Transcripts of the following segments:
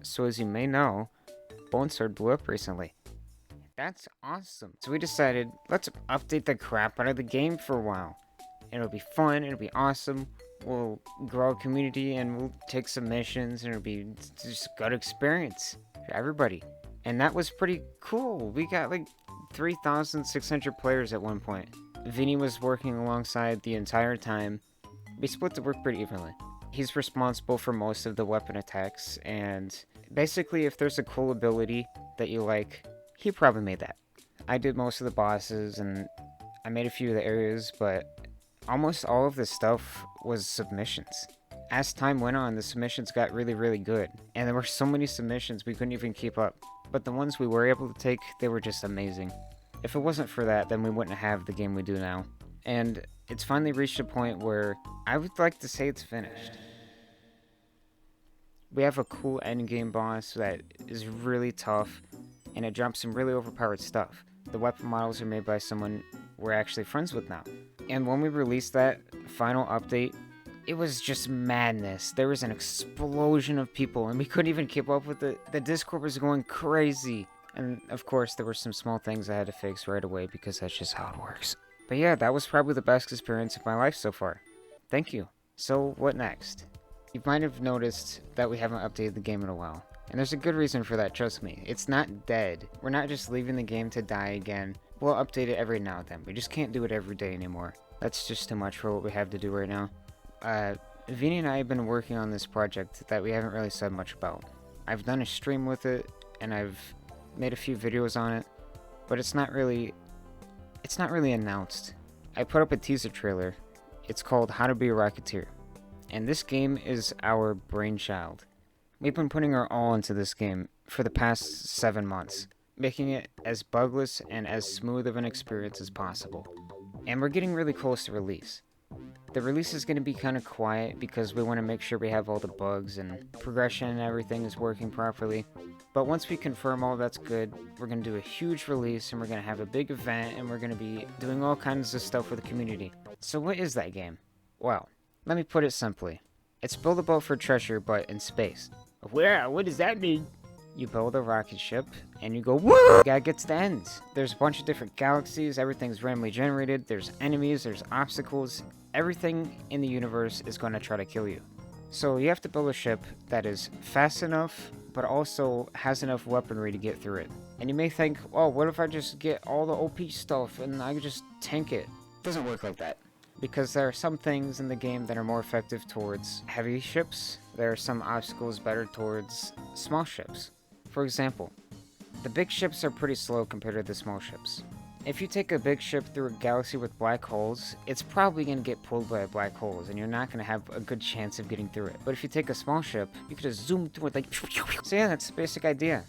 So as you may know, Bone Sword blew up recently. That's awesome. So we decided, let's update the crap out of the game for a while. It'll be fun, it'll be awesome. We'll grow a community and we'll take some missions and it'll be just a good experience for everybody. And that was pretty cool. We got like 3,600 players at one point. Vinny was working alongside the entire time. We split the work pretty evenly. He's responsible for most of the weapon attacks, and basically if there's a cool ability that you like, he probably made that. I did most of the bosses and I made a few of the areas, but almost all of the stuff was submissions. As time went on, the submissions got really, really good, and there were so many submissions we couldn't even keep up. But the ones we were able to take, they were just amazing. If it wasn't for that, then we wouldn't have the game we do now. And it's finally reached a point where I would like to say it's finished. We have a cool endgame boss that is really tough, and it drops some really overpowered stuff. The weapon models are made by someone we're actually friends with now. And when we released that final update, it was just madness. There was an explosion of people, and we couldn't even keep up with it. The Discord was going crazy. And of course, there were some small things I had to fix right away because that's just how it works. But yeah, that was probably the best experience of my life so far. Thank you. So, what next? You might have noticed that we haven't updated the game in a while. And there's a good reason for that, trust me. It's not dead. We're not just leaving the game to die again. We'll update it every now and then. We just can't do it every day anymore. That's just too much for what we have to do right now. Vinny and I have been working on this project that we haven't really said much about. I've done a stream with it, and I've made a few videos on it, but it's not really announced. I put up a teaser trailer. It's called How to Be a Rocketeer. And this game is our brainchild. We've been putting our all into this game for the past 7 months, making it as bugless and as smooth of an experience as possible. And we're getting really close to release. The release is going to be kind of quiet because we want to make sure we have all the bugs and progression and everything is working properly. But once we confirm all that's good, we're going to do a huge release and we're going to have a big event and we're going to be doing all kinds of stuff for the community. So what is that game? Well, let me put it simply. It's Build a Boat for Treasure, but in space. Well, what does that mean? You build a rocket ship, and you go, woo! You gotta get to the end. There's a bunch of different galaxies, everything's randomly generated, there's enemies, there's obstacles. Everything in the universe is gonna try to kill you. So you have to build a ship that is fast enough, but also has enough weaponry to get through it. And you may think, oh, what if I just get all the OP stuff and I just tank it? It doesn't work like that. Because there are some things in the game that are more effective towards heavy ships. There are some obstacles better towards small ships. For example, the big ships are pretty slow compared to the small ships. If you take a big ship through a galaxy with black holes, it's probably going to get pulled by black holes and you're not going to have a good chance of getting through it. But if you take a small ship, you can just zoom through it like... So yeah, that's the basic idea.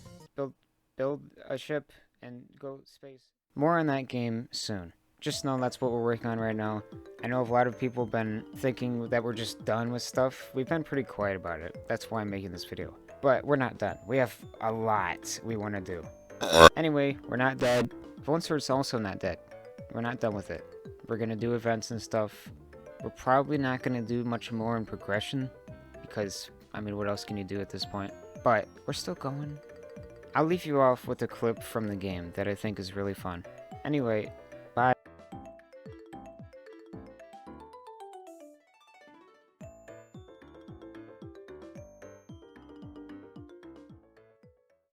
Build a ship and go space. More on that game soon. Just know that's what we're working on right now. I know a lot of people have been thinking that we're just done with stuff. We've been pretty quiet about it. That's why I'm making this video. But we're not done. We have a lot we want to do. Anyway, we're not dead. Bone Sword's also not dead. We're not done with it. We're going to do events and stuff. We're probably not going to do much more in progression. Because, I mean, what else can you do at this point? But we're still going. I'll leave you off with a clip from the game that I think is really fun. Anyway,